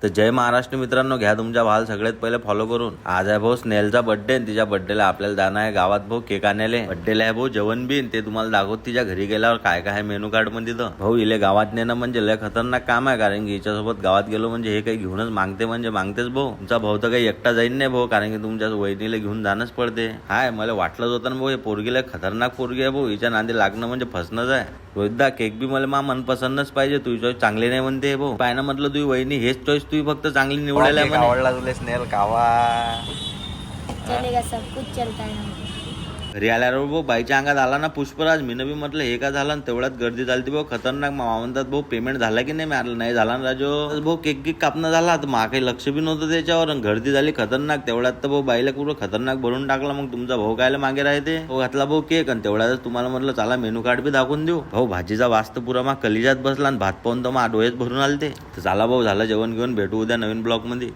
तर जय महाराष्ट्र मित्रांनो, घ्या तुमच्या भाल सगळ्यात पहिले फॉलो करून. आज आहे भाऊ स्नेहलचा बर्थडे. तिच्या बर्थडेला आपल्याला जाणं आहे गावात भाऊ केक आणायला. बर्थडेला आहे भाऊ जेवण बिन ते तुम्हाला दाखवत तिच्या घरी गेल्यावर काय काय मेनू कार्ड मध्ये. तर भाऊ इले गावात नेणं म्हणजे लय खतरनाक काम आहे, कारण की हिच्यासोबत गावात गेलो म्हणजे हे काही घेऊनच मागते म्हणजे मागतेच भाऊ. तुमचा भाऊ तर काही एकटा जाईन नाही भाऊ, कारण की तुमच्या वहिनीला घेऊन जाणंच पडते. हाय मला वाटलंच होतं ना भाऊ, हे पोरगीला खतरनाक पोरगी आहे भाऊ. हिच्या नांदी लागणं म्हणजे फसणंच आहे. रोहितदा केक बी मला मनपसंतच पाहिजे. तुझी चॉईस चांगली नाही म्हणते भाऊ. पाय ना म्हटलं तुझी वहिनी हेच चॉईस तू फक्त चांगली निवडायला. आवडला तुला स्नेहल कावा चलेगा, सब कुछ चलता है. घरी आल्यावर भाऊ बाईच्या अंगात आला ना पुष्पराज. मी बी म्हटलं हे का झालं, तेवढ्यात गर्दी झाली भाऊ खतरनाक. मामा म्हणतात भाऊ पेमेंट झाला की नाही. मी नाही झाला ना राजो. भाऊ केक गिक कापणं झाला तर मा काही लक्ष बी नव्हतं त्याच्यावर. गर्दी झाली खतरनाक. तेवढ्यात तर भाऊ बाईला पूर्ण खतरनाक भरून टाकला. मग तुमचा भाऊ कायला मागे राहते. भाऊ घातला भाऊ केक आणि तेवढ्यातच तुम्हाला म्हटलं चला मेनू कार्ड बी दाखवून देऊ. भाऊ भाजीचा वास्त पुरा मा कलिजात बसला आणि भात पाहून तर मा डोळ्यात भरून आलते. तर चला भाऊ झालं जेवण घेऊन, भेटू उद्या नवीन ब्लॉग मध्ये.